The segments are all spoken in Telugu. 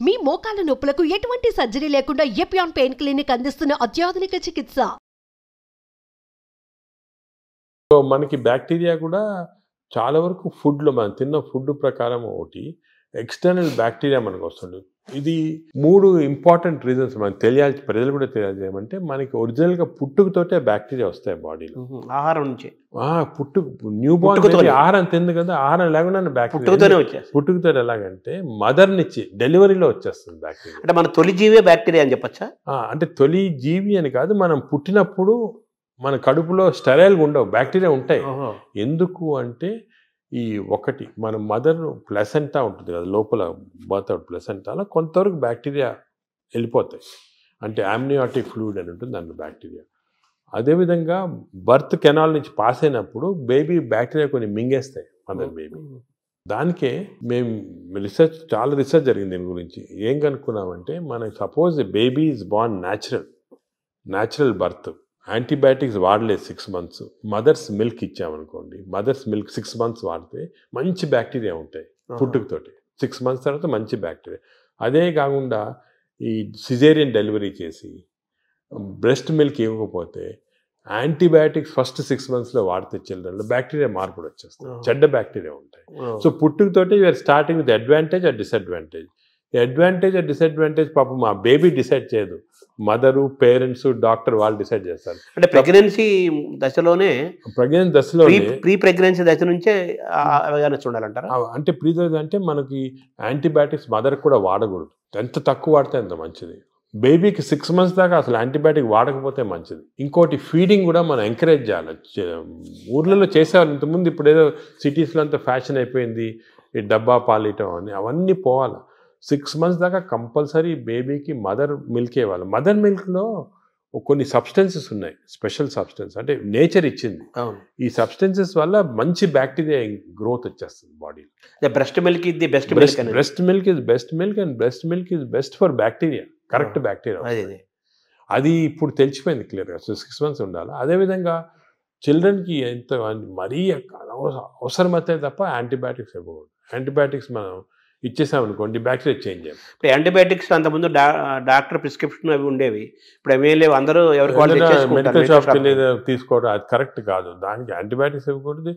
మీ మోకాల నొప్పులకు ఎటువంటి సర్జరీ లేకుండా ఎపియాన్ పెయిన్ క్లినిక్ అందిస్తున్న అత్యాధునిక చికిత్స. సో మనకి బ్యాక్టీరియా కూడా చాలా వరకు ఫుడ్లో మనం తిన్న ఫుడ్ ప్రకారం ఒకటి ఎక్స్టర్నల్ బ్యాక్టీరియా మనకు వస్తుంది. ఇది 3 ఇంపార్టెంట్ రీజన్స్ మనకు తెలియాలి, ప్రజలు కూడా తెలియజేయమంటే మనకి ఒరిజినల్గా పుట్టుకతోటే బ్యాక్టీరియా వస్తాయి బాడీలో. ఆహారం నుంచి న్యూ బార్న్ ఆహారం తింది కదా, ఆహారం లేకుండా బ్యాక్టీరియా పుట్టుకతో ఎలాగంటే మదర్ నుంచి డెలివరీలో వచ్చేస్తుంది బ్యాక్టీరియా. అంటే మన తొలి జీవే బ్యాక్టీరియా అని చెప్పచ్చా? అంటే తొలి జీవి అని కాదు, మనం పుట్టినప్పుడు మన కడుపులో స్టెరైల్గా ఉండవు, బ్యాక్టీరియా ఉంటాయి. ఎందుకు అంటే ఈ ఒకటి మన మదర్ ప్లసెంటా ఉంటుంది కదా లోపల, బర్త్ ప్లసెంటాలో కొంతవరకు బ్యాక్టీరియా వెళ్ళిపోతాయి. అంటే ఆమ్నియాటిక్ ఫ్లూయిడ్ అని ఉంటుంది దాంట్లో బ్యాక్టీరియా. అదేవిధంగా బర్త్ కెనాల్ నుంచి పాస్ అయినప్పుడు బేబీ బ్యాక్టీరియా కొన్ని మింగేస్తాయి మదర్ బేబీ. దానికే మేము చాలా రీసెర్చ్ జరిగింది దీని గురించి. ఏం కనుక్కున్నామంటే మనకి suppose baby is born natural birth, antibiotics వాడలేదు 6 months, మదర్స్ మిల్క్ ఇచ్చామనుకోండి, మదర్స్ మిల్క్ 6 months వాడితే మంచి బ్యాక్టీరియా ఉంటాయి పుట్టుకతోటి. 6 months తర్వాత మంచి బ్యాక్టీరియా. అదే కాకుండా ఈ సిజేరియన్ డెలివరీ చేసి బ్రెస్ట్ మిల్క్ ఇవ్వకపోతే యాంటీబయాటిక్స్ ఫస్ట్ 6 monthsలో వాడితే చిల్డ్రన్లో బ్యాక్టీరియా మార్పులు వచ్చేస్తాయి, చెడ్డ బ్యాక్టీరియా ఉంటాయి. సో పుట్టుకతోటి we are starting with advantage or disadvantage. Advantage or disadvantage పాపం మా బేబీ డిసైడ్ చేయదు, మదరు, పేరెంట్స్, డాక్టర్ వాళ్ళు డిసైడ్ చేస్తారు. అంటే ప్రెగ్నెన్సీ దశలోనే ప్రీ ప్రెగ్నెన్సీ దశ నుంచే చూడాలంటారా? అంటే ప్రీ అంటే మనకి యాంటీబయాటిక్స్ మదర్ కూడా వాడకూడదు, ఎంత తక్కువ వాడితే అంత మంచిది. బేబీకి 6 months దాకా అసలు యాంటీబయాటిక్ వాడకపోతే మంచిది. ఇంకోటి ఫీడింగ్ కూడా మనం ఎంకరేజ్ చేయాలి. ఊర్లలో చేసేవాళ్ళు ఇంతకుముందు, ఇప్పుడు ఏదో సిటీస్లో అంతా ఫ్యాషన్ అయిపోయింది ఈ డబ్బా పాలియటం అని, అవన్నీ పోవాలి. 6 months దాకా కంపల్సరీ బేబీకి మదర్ మిల్క్ ఇవ్వాలి. మదర్ మిల్క్లో కొన్ని సబ్స్టెన్సెస్ ఉన్నాయి, స్పెషల్ సబ్స్టెన్స్, అంటే నేచర్ ఇచ్చింది. ఈ సబ్స్టెన్సెస్ వల్ల మంచి బ్యాక్టీరియా గ్రోత్ వచ్చేస్తుంది బాడీలో. బ్రెస్ట్ మిల్క్ ఇది best breast milk is best milk and breast milk is best for bacteria, correct bacteria. అది ఇప్పుడు తెలిసిపోయింది క్లియర్గా. సో 6 months ఉండాలి. అదేవిధంగా చిల్డ్రన్కి ఎంత మరీ అవసరమైతే తప్ప యాంటీబయాటిక్స్ ఇవ్వకూడదు. యాంటీబయాటిక్స్ మనం ఇచ్చేసామనుకోండి బ్యాక్టీరియా చేంజ్ అయ్యాం. ఇప్పుడు యాంటీబయాటిక్స్ అంతకుముందు డాక్టర్ ప్రిస్క్రిప్షన్ అవి ఉండేవి, ఇప్పుడు ఏమీ లేవు, అందరూ మెడికల్ షాప్కి వెళ్ళి తీసుకోవడం అది కరెక్ట్ కాదు. దానికి యాంటీబయాటిక్స్ ఇవ్వకూడదు.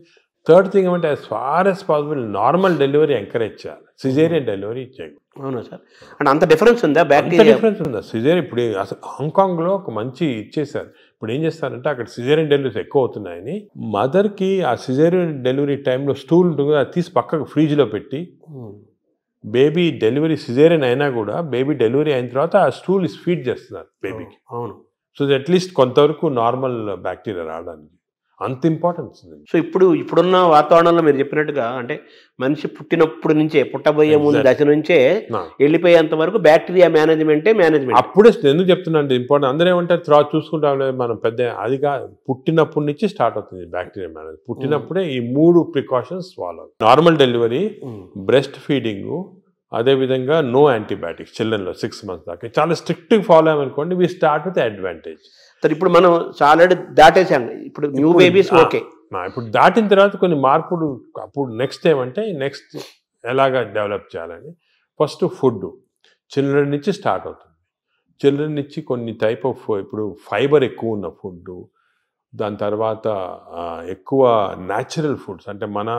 థర్డ్ థింగ్ ఏమంటే as far as possible normal delivery encourage చేయాలి, సిజేరియన్ డెలివరీ ఇచ్చేయండి. అవునా సార్? అంటే అంత డిఫరెన్స్ ఉందా? బ్యాక్టీరియా డిఫరెన్స్ ఉందా? సిజేరియన్ ఇప్పుడు అసలు హాంకాంగ్లో ఒక మంచి ఇచ్చేసారు. ఇప్పుడు ఏం చేస్తారంటే అక్కడ సిజేరియన్ డెలివరీస్ ఎక్కువ అవుతున్నాయని మదర్కి ఆ సిజేరియన్ డెలివరీ టైంలో స్టూల్ ఉంటుంది, అది తీసి పక్కకు ఫ్రిడ్జ్లో పెట్టి బేబీ డెలివరీ సిజేరియన్ అయినా కూడా బేబీ డెలివరీ అయిన తర్వాత ఆ స్టూల్ ఫీడ్ చేస్తున్నారు బేబీకి. అవును. సో అట్లీస్ట్ కొంతవరకు నార్మల్ బ్యాక్టీరియా రావడానికి అంత ఇంపార్టెన్స్ ఉంది. సో ఇప్పుడున్న వాతావరణంలో మీరు చెప్పినట్టుగా అంటే మనిషి పుట్టినప్పుడు నుంచే, పుట్టబోయే ముందు దశ నుంచే వెళ్ళిపోయేంత వరకు బ్యాక్టీరియా మేనేజ్మెంట్. అప్పుడే ఎందుకు చెప్తున్నా ఇంపార్టెంట్, అందరూ ఏమంటే తర్వాత చూసుకుంటాం మనం పెద్ద, అది కాదు, పుట్టినప్పటి నుంచి స్టార్ట్ అవుతుంది బ్యాక్టీరియా మేనేజ్. పుట్టినప్పుడే ఈ 3 precautions follow: normal delivery, breast feeding, అదేవిధంగా నో యాంటీబయాటిక్స్ చిల్డ్రన్లో 6 months దాకా. చాలా స్ట్రిక్ట్గా ఫాలో అయ్యామనుకోండి, వీ స్టార్ట్ విత్ అడ్వాంటేజ్. ఇప్పుడు మనం ఆల్రెడీ దాటేసాం, ఇప్పుడు న్యూ బేబీస్ ఓకే. ఇప్పుడు దాటిన తర్వాత కొన్ని మార్పులు. అప్పుడు నెక్స్ట్ ఏమంటే నెక్స్ట్ ఎలాగా డెవలప్ చేయాలని, ఫస్ట్ ఫుడ్ చిల్డ్రన్ నుంచి స్టార్ట్ అవుతుంది. చిల్డ్రన్ నుంచి కొన్ని టైప్ ఆఫ్, ఇప్పుడు ఫైబర్ ఎక్కువ ఉన్న ఫుడ్, దాని తర్వాత ఎక్కువ న్యాచురల్ ఫుడ్స్, అంటే మన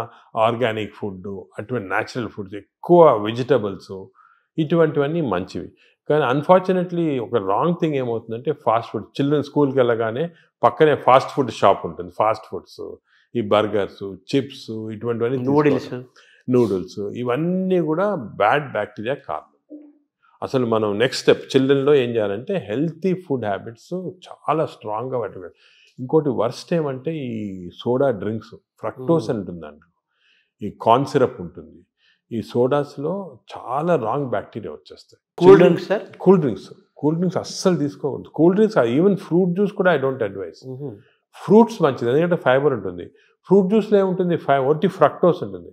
ఆర్గానిక్ ఫుడ్, అటువంటి న్యాచురల్ ఫుడ్స్, ఎక్కువ వెజిటబుల్స్, ఇటువంటివన్నీ మంచివి. కానీ అన్ఫార్చునేట్లీ ఒక రాంగ్ థింగ్ ఏమవుతుందంటే ఫాస్ట్ ఫుడ్. చిల్డ్రన్ స్కూల్కి వెళ్ళగానే పక్కనే ఫాస్ట్ ఫుడ్ షాప్ ఉంటుంది, ఫాస్ట్ ఫుడ్స్, ఈ బర్గర్స్, చిప్స్, ఇటువంటివన్నీ, నూడిల్స్, ఇవన్నీ కూడా బ్యాడ్ బ్యాక్టీరియా కారణం. అసలు మనం నెక్స్ట్ స్టెప్ చిల్డ్రన్లో ఏం చేయాలంటే హెల్తీ ఫుడ్ హ్యాబిట్స్ చాలా స్ట్రాంగ్గా పెట్టాలి. ఇంకోటి వర్స్ట్ ఏమంటే ఈ సోడా డ్రింక్స్, ఫ్రక్టోస్ అని ఉంటుంది దాంట్లో, ఈ కార్న్ సిరప్ ఉంటుంది, ఈ సోడాస్లో చాలా రాంగ్ బ్యాక్టీరియా వచ్చేస్తాయి. కూల్ డ్రింక్స్ అస్సలు తీసుకోకూడదు. Cool drinks, even fruit juice కూడా ఐ డోంట్ అడ్వైస్. ఫ్రూట్స్ మంచిది, ఎందుకంటే ఫైబర్ ఉంటుంది. ఫ్రూట్ జ్యూస్లో ఏముంటుంది, ఒట్టి ఫ్రక్టోస్ ఉంటుంది.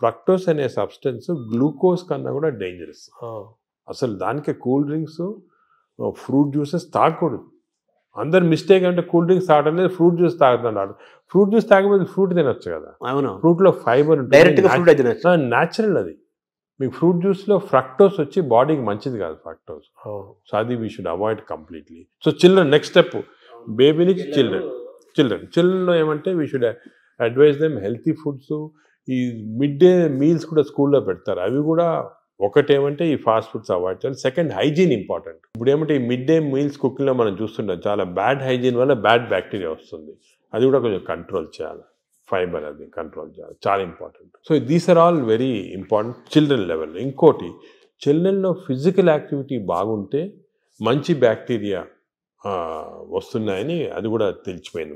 ఫ్రక్టోస్ అనే సబ్స్టెన్స్ గ్లూకోజ్ కన్నా కూడా డేంజరస్. అసలు దానికి కూల్ డ్రింక్స్, ఫ్రూట్ జ్యూసెస్ తాగకూడదు. అందరు మిస్టేక్ అంటే కూల్ డ్రింక్స్ తాగడం లేదు, ఫ్రూట్ జ్యూస్ తాగుతున్నాడు. ఫ్రూట్ జ్యూస్ తాగకపోతే ఫ్రూట్ తినొచ్చు కదా. అవును, ఫ్రూట్లో ఫైబర్ ఉంటుంది, న్యాచురల్, అది మీకు ఫ్రూట్ జ్యూస్లో ఫ్రక్టోస్ వచ్చి బాడీకి మంచిది కాదు ఫ్రక్టోస్. సో అది we should avoid completely. So children next step baby నుంచి చిల్డ్రన్లో ఏమంటే we should advise them healthy foods. ఈ మిడ్ డే మీల్స్ కూడా స్కూల్లో పెడతారు, అవి కూడా ఒకటేమంటే ఈ ఫాస్ట్ ఫుడ్స్ అవాయిడ్ చేయాలి. Second hygiene important. ఇప్పుడు ఏమంటే ఈ మిడ్ డే మీల్స్ కుకింగ్లో మనం చూస్తుంటాం చాలా బ్యాడ్ హైజీన్ వల్ల బ్యాడ్ బ్యాక్టీరియా వస్తుంది, అది కూడా కొంచెం కంట్రోల్ చేయాలి. ఫైబర్ అది కంట్రోల్ చేయాలి, చాలా important. So these are all very important children లెవెల్లో. ఇంకోటి చిల్డ్రన్లో ఫిజికల్ యాక్టివిటీ బాగుంటే మంచి బ్యాక్టీరియా వస్తున్నాయని అది కూడా తెలిసిపోయింది.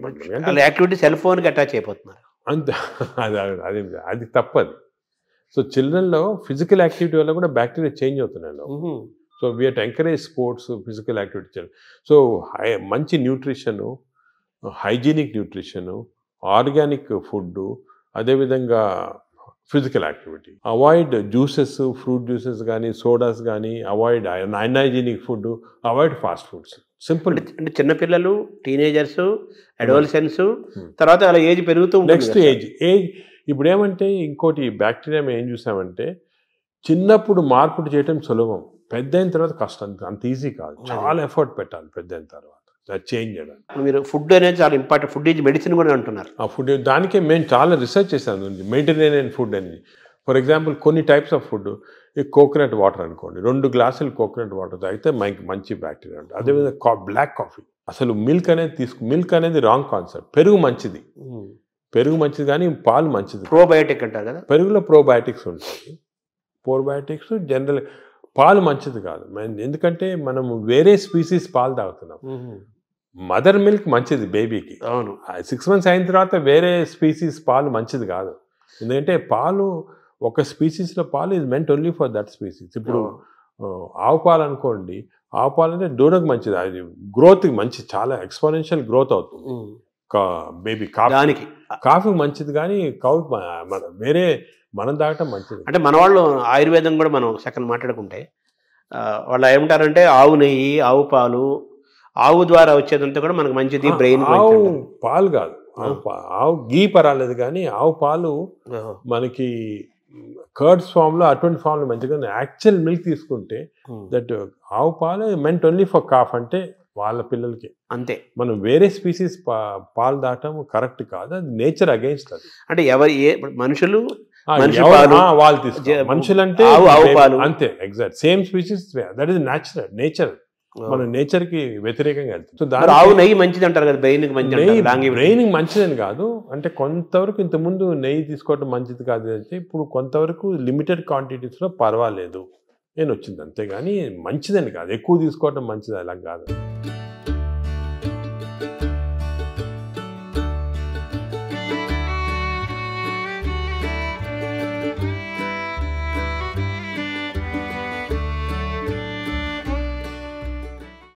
యాక్టివిటీ సెల్ ఫోన్కి అటాచ్ అయిపోతున్నారు అంతే, అది తప్పది. సో చిల్డ్రన్లో ఫిజికల్ యాక్టివిటీ వల్ల కూడా బ్యాక్టీరియా చేంజ్ అవుతున్నాయి. So we have to encourage sports, physical activity. So మంచి nutrition, hygienic nutrition, organic food, అదేవిధంగా physical activity. Avoid juices, fruit juices కానీ సోడాస్ కానీ, avoid unhygienic food, avoid fast foods. Simple. అంటే చిన్నపిల్లలు, టీనేజర్స్, అడోలసెన్స్, తర్వాత అలా ఏజ్ పెరుగుతూ నెక్స్ట్ ఏజ్ ఇప్పుడు ఏమంటే ఇంకోటి బ్యాక్టీరియా ఏం చూసామంటే చిన్నప్పుడు మార్పులు చేయటం సులభం, పెద్ద అయిన తర్వాత కష్టం, అంత ఈజీ కాదు, చాలా ఎఫర్ట్ పెట్టాలి పెద్ద అయిన తర్వాత చేంజ్ చేయడానికి. మీరు ఫుడ్ అనేది చాలా ఇంపార్టెంట్, ఫుడ్ ఈజ్ మెడిసిన్ కూడా అంటున్నారు. ఆ ఫుడ్ దానికే మేము చాలా రీసెర్చ్ చేశాను మెడిటరేనియన్ ఫుడ్ అని. ఫర్ ఎగ్జాంపుల్ కొన్ని టైప్స్ ఆఫ్ ఫుడ్, ఈ కోకోనట్ వాటర్ అనుకోండి, 2 గ్లాసులు కోకోనట్ వాటర్ తాగితే మంచి బ్యాక్టీరియా ఉంటుంది. అదేవిధంగా బ్లాక్ కాఫీ, అసలు మిల్క్ అనేది రాంగ్ కాన్సెప్ట్. పెరుగు మంచిది కానీ పాలు మంచిది. ప్రోబయోటిక్ అంటారు కదా, పెరుగులో ప్రోబయోటిక్స్ ఉంటాయి. ప్రోబయోటిక్స్ జనరల్, పాలు మంచిది కాదు. ఎందుకంటే మనము వేరే స్పీసీస్ పాలు తాగుతున్నాం. మదర్ మిల్క్ మంచిది బేబీకి. అవును, 6 months అయిన తర్వాత వేరే స్పీసీస్ పాలు మంచిది కాదు. ఎందుకంటే పాలు ఒక స్పీసీస్లో పాలు is meant only for that species. ఇప్పుడు ఆవు పాలు అనుకోండి, ఆవు పాలు అంటే దూడకు మంచిది, అది గ్రోత్కి మంచిది, చాలా ఎక్స్పోనెన్షియల్ గ్రోత్ అవుతుంది బేబీ. కాఫీ మంచిది కానీ వేరే మనం తాగటం మంచిది. అంటే మన వాళ్ళు ఆయుర్వేదం కూడా మనం సెకండ్ మాట్లాడుకుంటే వాళ్ళు ఏమంటారంటే ఆవు నెయ్యి, ఆవు పాలు, ఆవు ద్వారా వచ్చేదంతా కూడా మనకు మంచిది బ్రెయిన్. ఆవు పాలు కాదు, ఆవు గీ పర్వాలేదు కానీ ఆవు పాలు మనకి కర్డ్స్ ఫామ్లో అటువంటి ఫామ్లో మంచిగా. యాక్చువల్ మిల్క్ తీసుకుంటే దట్ ఆవు పాలు మెంట్ ఓన్లీ ఫర్ కాఫ్, అంటే వాళ్ళ పిల్లలకి అంతే. మనం వేరే స్పీసీస్ పాలు దాటం కరెక్ట్ కాదు, అది నేచర్ అగైన్స్ట్. అది అంటే మనుషులు వాళ్ళు తీసుకుంటారు, మనుషులు అంటే అంతే exact same species, that is nature. మన నేచర్ కి వ్యతిరేకంగా వెళ్తుంది. ఆవు నెయ్యి మంచిది అంటారు కదా, బ్రెయిన్ మంచిదని కాదు, అంటే కొంతవరకు ఇంతకుముందు నెయ్యి తీసుకోవడం మంచిది కాదు అంటే ఇప్పుడు కొంతవరకు లిమిటెడ్ క్వాంటిటీస్ లో పర్వాలేదు నేను వచ్చింది, అంతేగాని మంచిదని కాదు, ఎక్కువ తీసుకోవడం మంచిది అలా కాదు.